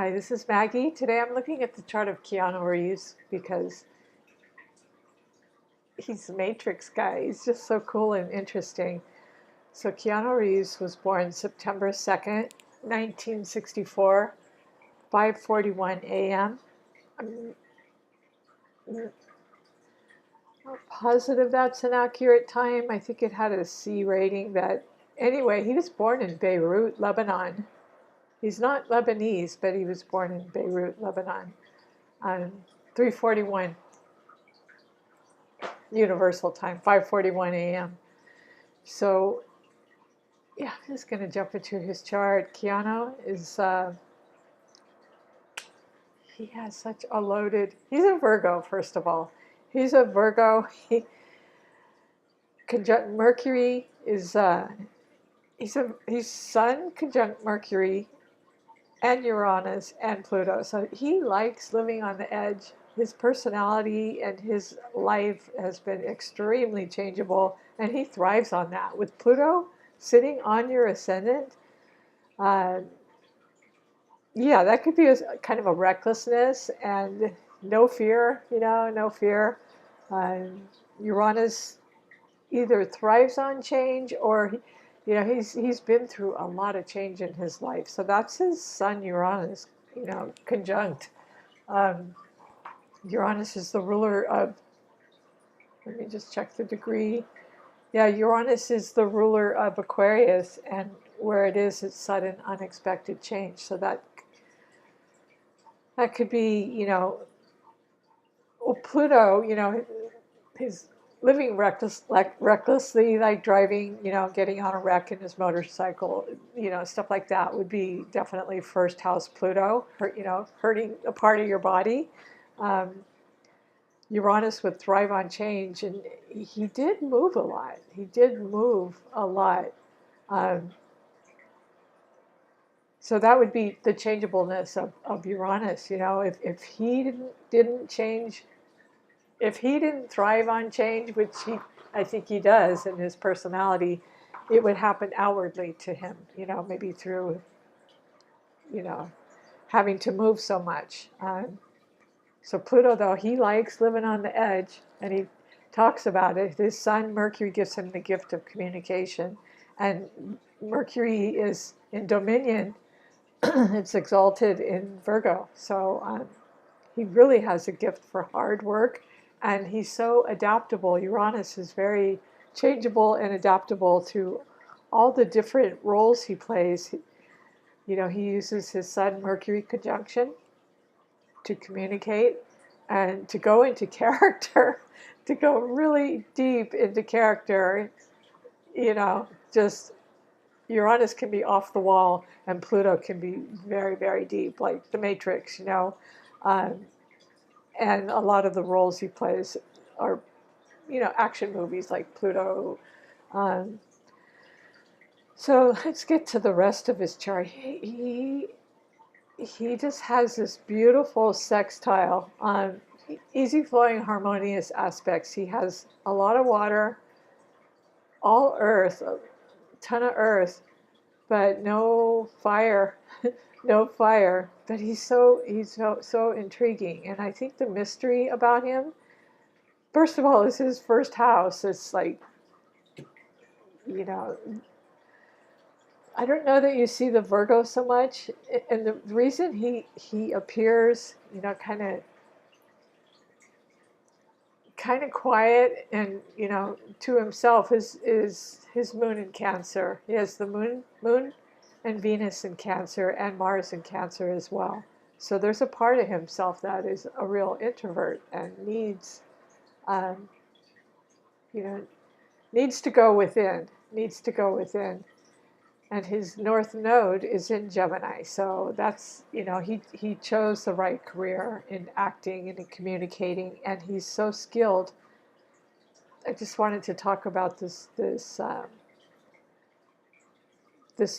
Hi, this is Maggie. Today I'm looking at the chart of Keanu Reeves because he's a Matrix guy. He's just so cool and interesting. So Keanu Reeves was born September 2nd, 1964, 5:41 a.m. I'm not positive that's an accurate time. I think it had a C rating that anyway, he was born in Beirut, Lebanon. He's not Lebanese, but he was born in Beirut, Lebanon. 3:41 Universal Time, 5:41 a.m. So, yeah, I'm just going to jump into his chart. Keanu is, he has such a loaded, he's a Virgo, first of all. He's a Virgo. Conjunct Mercury is, he's Sun conjunct Mercury and Uranus and Pluto. So he likes living on the edge. His personality and his life has been extremely changeable, and he thrives on that. With Pluto sitting on your ascendant, uh, yeah, that could be kind of a recklessness and no fear, no fear. Uh, Uranus either thrives on change or he's been through a lot of change in his life. So that's his Sun Uranus, conjunct. Um, Uranus is the ruler of, let me just check the degree. Yeah, Uranus is the ruler of Aquarius, and where it is, it's sudden, unexpected change. So that could be, well, Pluto, his living recklessly, like driving, getting on a wreck in his motorcycle, stuff like that would be definitely first house Pluto, hurting a part of your body. Um, Uranus would thrive on change, and he did move a lot. He did move a lot. Um, so that would be the changeableness of Uranus. If he didn't change, if he didn't thrive on change, which I think he does in his personality, it would happen outwardly to him, maybe through, you know, having to move so much. So Pluto, though, he likes living on the edge, and he talks about it. His Sun, Mercury, gives him the gift of communication, and Mercury is in dominion. It's exalted in Virgo, so he really has a gift for hard work, and he's so adaptable. Uranus is very changeable and adaptable to all the different roles he plays. He uses his Sun Mercury conjunction to communicate and to go into character, to go really deep into character. Just Uranus can be off the wall, and Pluto can be very, very deep, like the Matrix, Um, and a lot of the roles he plays are, action movies like Pluto. Um, so let's get to the rest of his chart. He just has this beautiful sextile, easy flowing, harmonious aspects. He has a lot of water, all earth, a ton of earth, but no fire, no fire. But he's so intriguing, and I think the mystery about him, first of all, is his first house. It's like, you know, I don't know that you see the Virgo so much, and the reason he appears, kind of quiet and to himself is his moon in Cancer. He has the moon and Venus in Cancer and Mars in Cancer as well. So there's a part of himself that is a real introvert and um, you know, needs to go within, And his North Node is in Gemini. So that's, he chose the right career in acting and in communicating, and he's so skilled. I just wanted to talk about this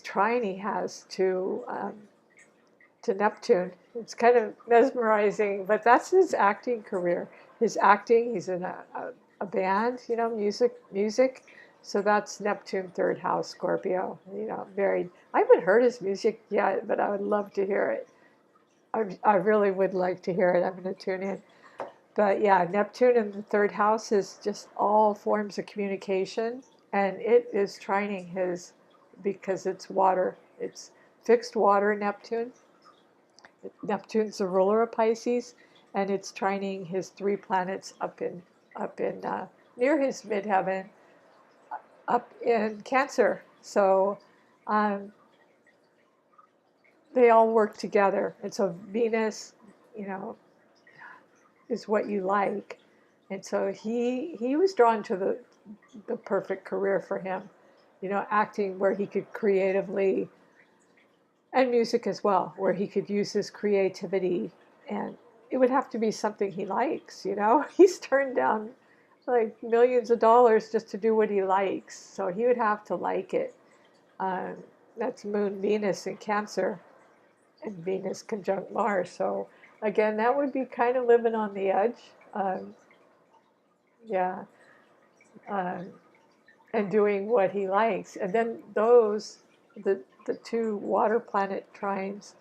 trine he has to Neptune. It's kind of mesmerizing, but that's his acting career. His acting, he's in a band, music. So that's Neptune, third house, Scorpio. Very. I haven't heard his music yet, but I would love to hear it. I really would like to hear it. I'm going to tune in. But yeah, Neptune in the third house is just all forms of communication, and it is trining his, because it's water. It's fixed water, Neptune. Neptune's the ruler of Pisces, and it's trining his three planets up in near his midheaven, up in Cancer. So um, they all work together. And so Venus, you know, is what you like. And so he was drawn to the perfect career for him, you know, acting where he could creatively, and music as well, where he could use his creativity. And it would have to be something he likes, you know. He's turned down like millions of dollars just to do what he likes. So he would have to like it. Um, that's Moon Venus in Cancer, and Venus conjunct Mars. So again, that would be kind of living on the edge. Um, yeah. Um, and doing what he likes. And then the two water planet trines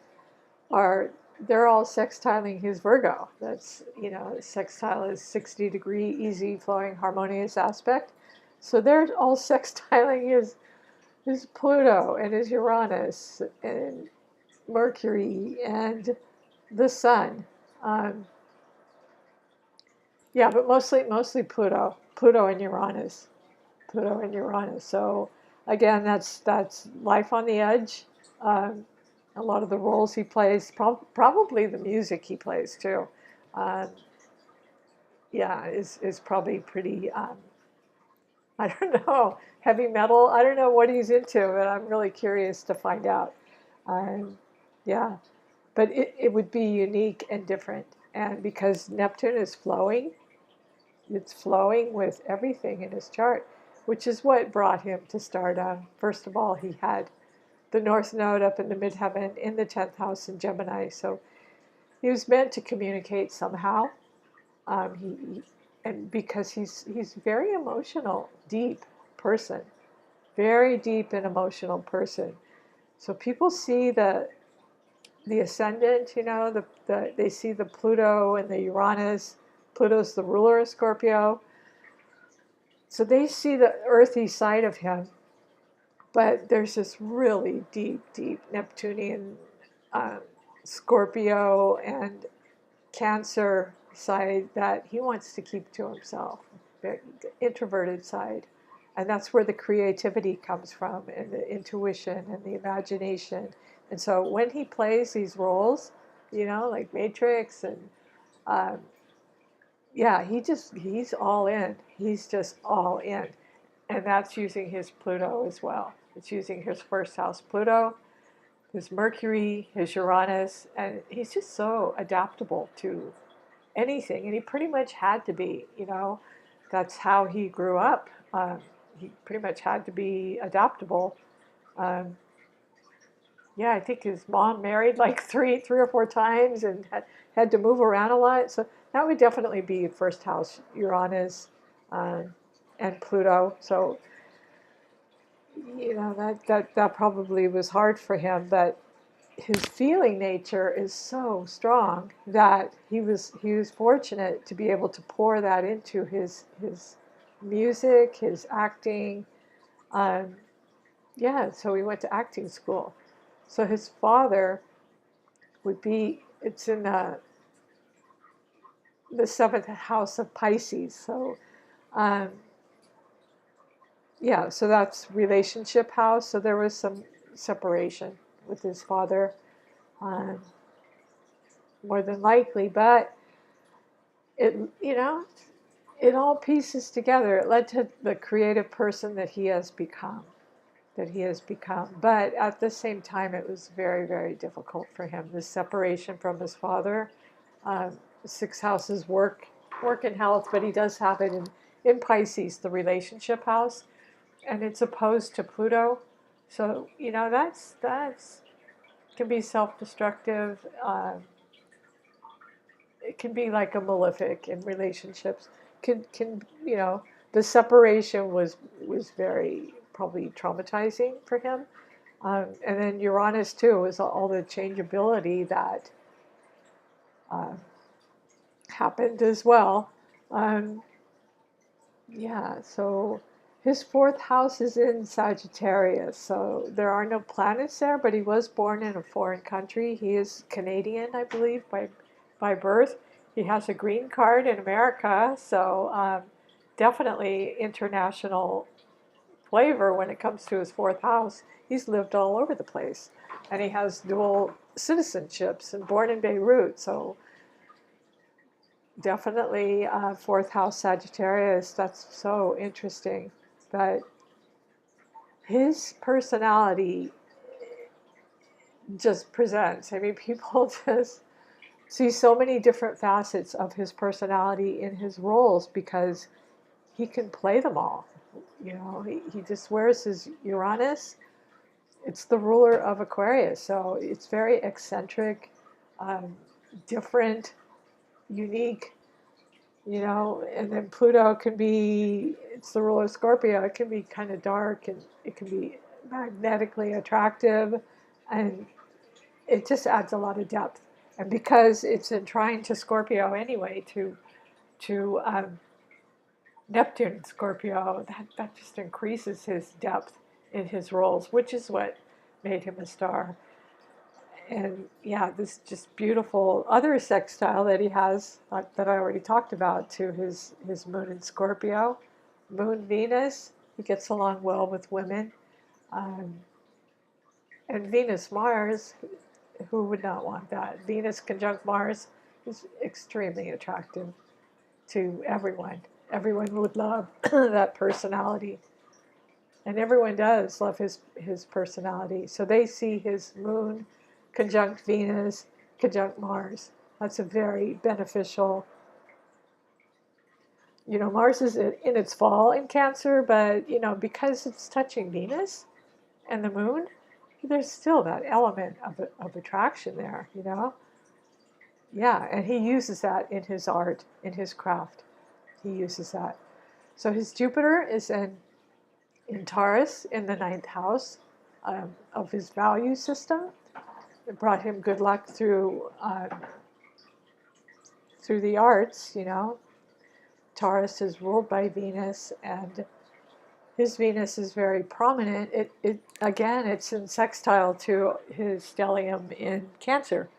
they're all sextiling his Virgo. That's, you know, sextile is 60-degree, easy flowing, harmonious aspect. So they're all sextiling his Pluto and his Uranus and Mercury and the Sun. Um, yeah, but mostly Pluto and Uranus. Pluto and Uranus. So again, that's life on the edge. Um, a lot of the roles he plays, probably the music he plays too. Um, yeah, is probably pretty. I don't know, heavy metal. I don't know what he's into, but I'm really curious to find out. Um, yeah, but it would be unique and different, and because Neptune is flowing, it's flowing with everything in his chart, which is what brought him to stardom. First of all, he had the North Node up in the midheaven in the 10th house in Gemini, so he was meant to communicate somehow. And because he's very emotional, deep person, very deep and emotional person. So people see the ascendant, you know, they see the Pluto and the Uranus. Pluto's the ruler of Scorpio. So they see the earthy side of him, but there's this really deep Neptunian, uh, Scorpio and Cancer side that he wants to keep to himself, the introverted side. And that's where the creativity comes from, and the intuition and the imagination. And so when he plays these roles, you know, like Matrix and um, yeah, he's all in. He's just all in. And that's using his Pluto as well. It's using his first house Pluto, his Mercury, his Uranus, and he's just so adaptable to anything. And he pretty much had to be, you know, that's how he grew up. He pretty much had to be adaptable. Um, yeah, I think his mom married like three or four times and had to move around a lot. So that would definitely be first house Uranus uh, and Pluto. So you know that probably was hard for him, but his feeling nature is so strong that he was fortunate to be able to pour that into his music, his acting. Um, yeah, so he went to acting school. So his father would be, it's in the seventh house of Pisces. So um, yeah, so that's relationship house. So there was some separation with his father, um, more than likely, but it, you know, it all pieces together. It led to the creative person that he has become. But at the same time, it was very, very difficult for him. The separation from his father. Six houses work and health, but he does have it in Pisces, the relationship house, and it's opposed to Pluto. So you know that's can be self-destructive. It can be like a malefic in relationships. Can you know, the separation was very probably traumatizing for him. And then Uranus too was all the changeability that uh, happened as well. Um, yeah, so his fourth house is in Sagittarius, so there are no planets there, but he was born in a foreign country. He is Canadian, I believe, by birth. He has a green card in America, so definitely international flavor when it comes to his fourth house. He's lived all over the place, and he has dual citizenships and born in Beirut, so definitely fourth house Sagittarius. That's so interesting. But his personality just presents. I mean, people just see so many different facets of his personality in his roles because he can play them all. You know, he just wears his Uranus. It's the ruler of Aquarius, so it's very eccentric, um, different, unique. You know, and then Pluto can be, it's the ruler of Scorpio, it can be kind of dark and it can be magnetically attractive, and it just adds a lot of depth. And because it's in trine to Scorpio anyway, to Neptune in Scorpio, that just increases his depth in his roles, which is what made him a star. And yeah, this just beautiful other sextile that he has that I already talked about to his moon in Scorpio, moon Venus. He gets along well with women, um, and Venus Mars. Who would not want that? Venus conjunct Mars is extremely attractive to everyone. Everyone would love that personality, and everyone does love his personality. So they see his moon conjunct Venus, conjunct Mars. That's a very beneficial. You know, Mars is in its fall in Cancer, but you know, because it's touching Venus and the moon, there's still that element of attraction there. You know, yeah, and he uses that in his art, in his craft. He uses that. So his Jupiter is in Taurus in the ninth house of his value system. It brought him good luck through the arts. You know, Taurus is ruled by Venus, and his Venus is very prominent. It again, it's in sextile to his stellium in Cancer,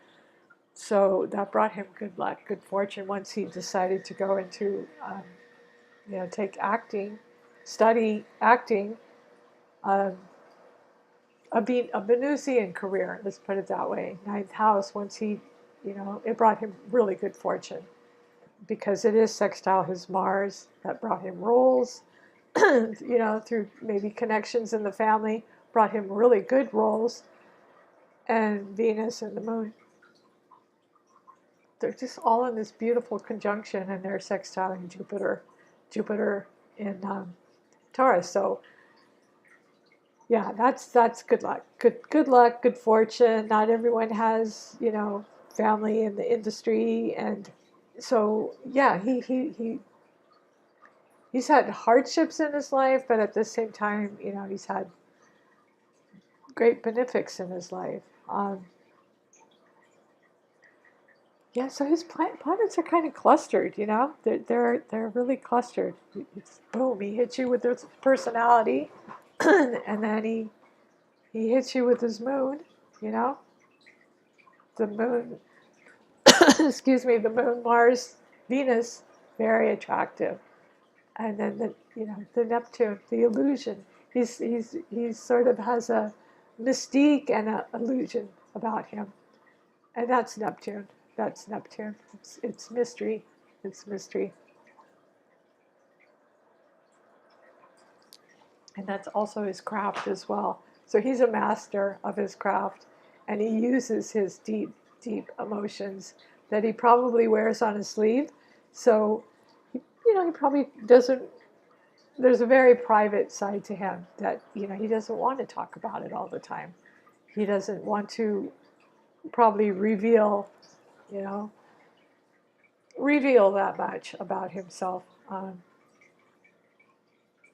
so that brought him good luck, good fortune. Once he decided to go into, you know, take acting, study acting, um, a Venusian career. Let's put it that way. Ninth house. Once he, you know, it brought him really good fortune because it is sextile his Mars. That brought him roles, you know, through maybe connections in the family, brought him really good roles. And Venus and the moon, they're just all in this beautiful conjunction, and they're sextiling Jupiter in Taurus. So yeah, that's good luck, good luck, good fortune. Not everyone has, you know, family in the industry, and so yeah, he's had hardships in his life, but at the same time, you know, he's had great benefics in his life. Yeah, so his planets are kind of clustered, you know. They're really clustered. It's boom, he hits you with his personality, and then he hits you with his moon, you know. The moon, excuse me, the moon, Mars, Venus, very attractive, and then the Neptune, the illusion. He's sort of has a mystique and an illusion about him, and that's Neptune. That's Neptune. It's mystery. It's mystery. And that's also his craft as well. So he's a master of his craft, and he uses his deep, deep emotions that he probably wears on his sleeve. So, you know, he probably doesn't. There's a very private side to him that, you know, he doesn't want to talk about it all the time. He doesn't want to probably you know, reveal that much about himself.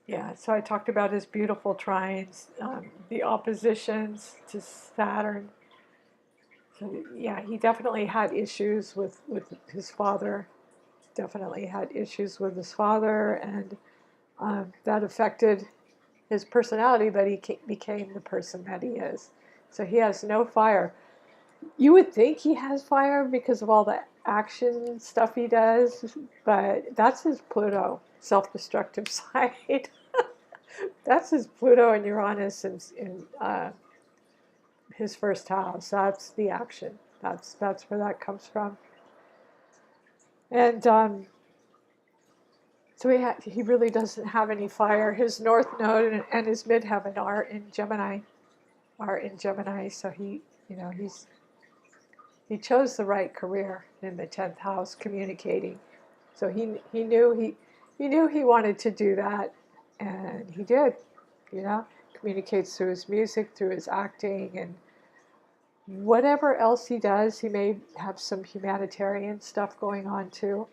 Yeah, so I talked about his beautiful trines, the oppositions to Saturn. yeah, he definitely had issues with his father. Definitely had issues with his father, and that affected his personality, but he became the person that he is. So he has no fire. You would think he has fire because of all the action stuff he does, but that's his Pluto, self-destructive side. That's his Pluto and Uranus in his first house. That's the action. That's where that comes from. And so he really doesn't have any fire. His North Node and his Midheaven are in Gemini. So he chose the right career in the 10th house, communicating. So he knew he wanted to do that, and he did. Communicates through his music, through his acting, and whatever else he does. He may have some humanitarian stuff going on too.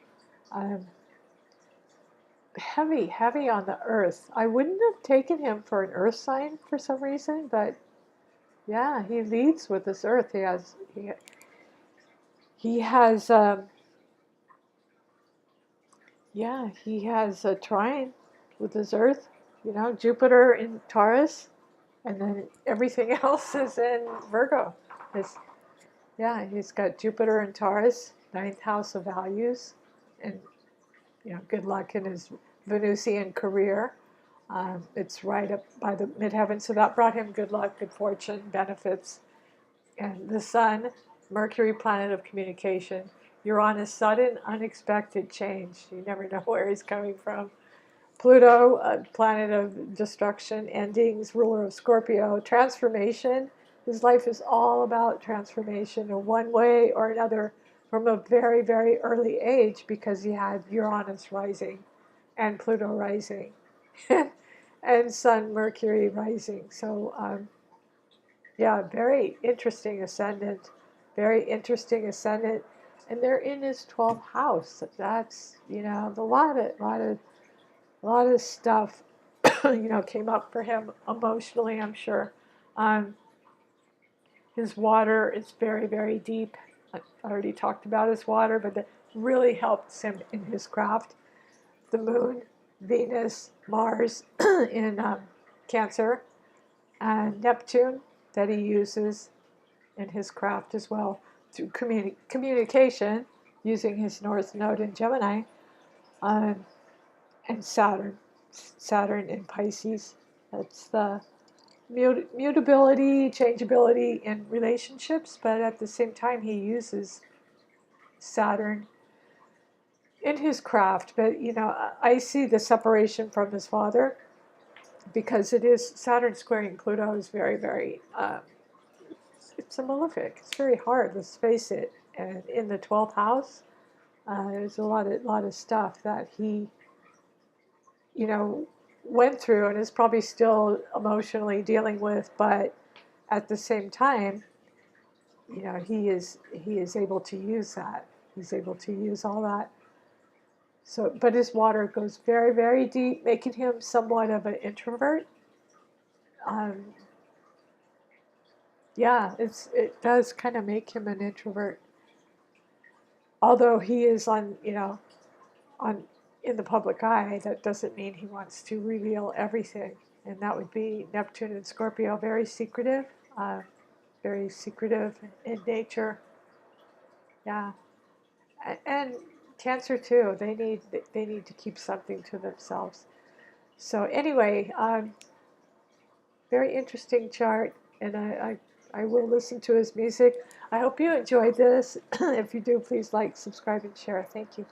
Heavy on the earth. I wouldn't have taken him for an earth sign for some reason, but yeah, he leads with this earth. He has a trine with his earth. Jupiter in Taurus, and then everything else is in Virgo. He's got Jupiter in Taurus, 9th house of values, and good luck in his Venusian career. It's right up by the midheaven, so that brought him good luck, good fortune, benefits. And the Sun, Mercury, planet of communication. Uranus, sudden, unexpected change. You never know where he's coming from. Pluto, planet of destruction, endings, ruler of Scorpio, transformation. His life is all about transformation in one way or another from a very, very early age, because he had Uranus rising and Pluto rising and Sun, Mercury rising. So, very interesting ascendant. Very interesting ascendant. And they're in his 12th house. That's, a lot of stuff, came up for him emotionally, I'm sure. His water is very, very deep. I already talked about his water, but that really helps him in his craft. The Moon, Venus, Mars in Cancer, and Neptune that he uses in his craft as well through communication, using his North Node in Gemini, and Saturn in Pisces. That's the mutability, changeability in relationships, but at the same time he uses Saturn in his craft. But I see the separation from his father, because it is Saturn squaring Pluto is very, very it's a malefic. It's very hard, let's face it. And in the 12th house, there's a lot of stuff that he went through and is probably still emotionally dealing with, but at the same time, he is able to use that. He's able to use all that. So, but his water goes very, very deep, making him somewhat of an introvert. It does kind of make him an introvert. Although he is on in the public eye, that doesn't mean he wants to reveal everything. And that would be Neptune and Scorpio, very secretive in nature. Yeah, and Cancer too. They need to keep something to themselves. So anyway, very interesting chart, and I will listen to his music. I hope you enjoyed this. If you do, please like, subscribe, and share. Thank you.